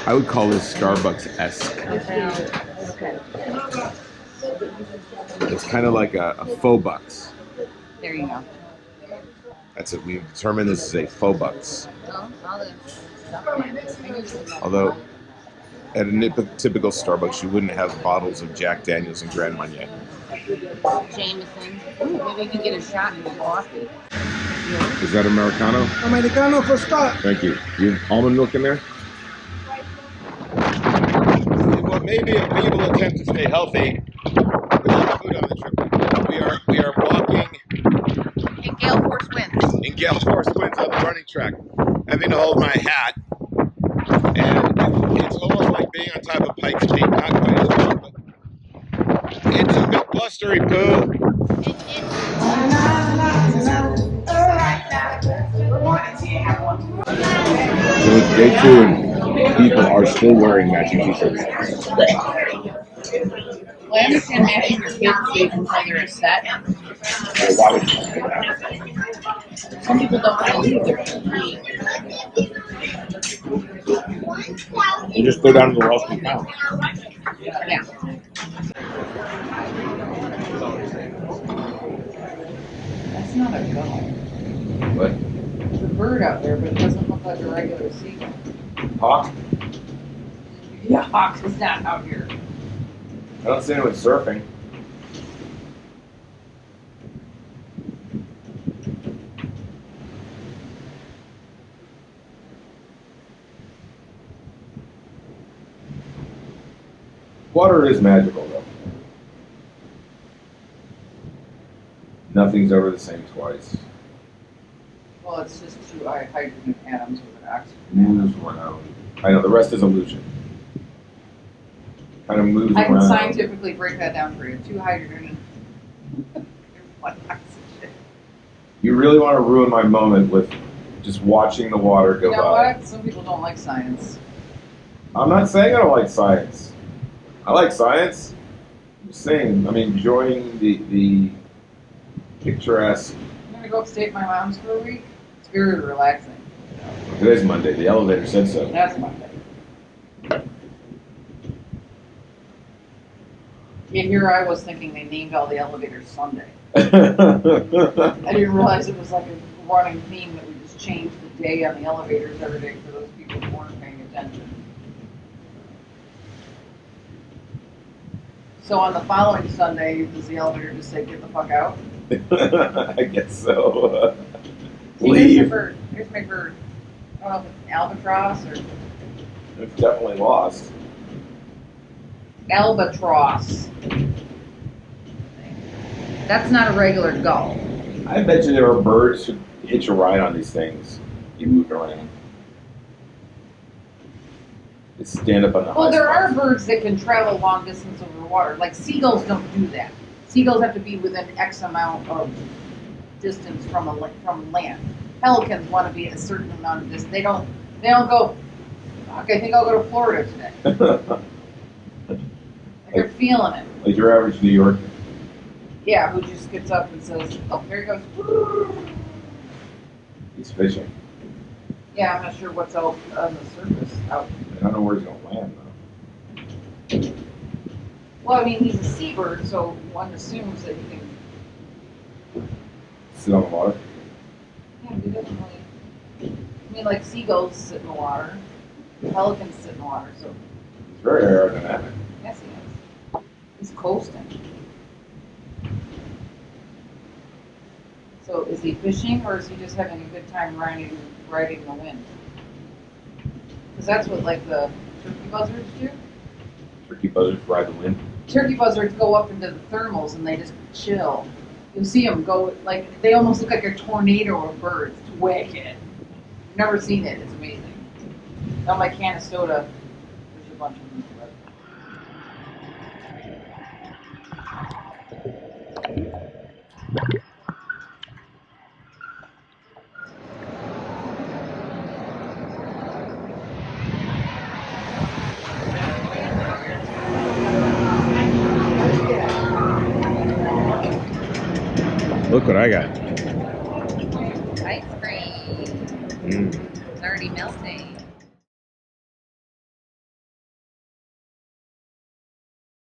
I would call this Starbucks-esque. Okay. It's kind of like a faux bucks. There you go. That's it. We've determined this is a faux bucks. Oh, all the stuff. Although, at a typical Starbucks, you wouldn't have bottles of Jack Daniels and Grand Marnier. Jameson. Ooh, maybe we can get a shot in the coffee. Is that Americano? Americano for start. Thank you. You have almond milk in there? Well, maybe a feeble attempt to stay healthy without food on the trip. We are walking In gale force winds. in gale force winds on the running track, having to hold my hat, and it's almost like being on top of Pikes Peak. Not quite as bad, but it's a bit blustery, Pooh. So it's day 2 and people are still wearing matching t-shirts. Well, I understand matching your kids stays until they're a set. Why would you say that? Some people don't want to leave their You just go down to the Ralston town. Yeah. That's not a gull. What? There's a bird out there, but it doesn't look like a regular seagull. Hawk? Yeah, hawk is not out here. I don't see anyone surfing. Water is magical, though. Nothing's ever the same twice. Well, it's just two hydrogen atoms with an oxygen Moves around. I know, the rest is illusion. Kind of moves I can around. scientifically break that down for you. Two hydrogen and one oxygen. You really want to ruin my moment with just watching the water go You know by. what? Some people don't like science. I'm not saying I don't like science. I like science. I'm saying I'm enjoying the picturesque. I'm gonna go upstate my mom's for a week. It's very relaxing. Today's Monday. The elevator said so. That's Monday. Yeah, here I was thinking they named all the elevators Sunday. I didn't realize it was like a running theme that we just changed the day on the elevators every day for those people who weren't paying attention. So on the following Sunday, does the elevator just say, get the fuck out? I guess so. See, here's my Leave. bird. Here's my bird. I don't know if it's an albatross or It's definitely lost. albatross. That's not a regular gull. I bet you there are birds who hitch a ride on these things. You move around. They stand up on the Well, high there are spots. birds that can travel long distance over water. Like seagulls don't do that. Seagulls have to be within X amount of distance from land. Pelicans want to be at a certain amount of distance. They don't go. Fuck, I think I'll go to Florida today. Like they're feeling it. Like your average New Yorker. Yeah, who just gets up and says, "Oh, there he goes." He's fishing. Yeah, I'm not sure what's out on the surface. Out. I don't know where he's going to land, though. Well, I mean, he's a seabird, so one assumes that he can. Sit on the water. Yeah, he doesn't really. I mean, like seagulls sit in the water, pelicans sit in the water, so He's very aerodynamic. yes, he is. He's coasting. So, is he fishing, or is he just having a good time riding the wind? Because that's what like the turkey buzzards do. Turkey buzzards ride the wind. Turkey buzzards go up into the thermals and they just chill. You'll see them go like they almost look like a tornado of birds. It's wicked. Never seen it. It's amazing. Down by Canastota, there's a bunch of them. Look what I got. Ice cream. Mm.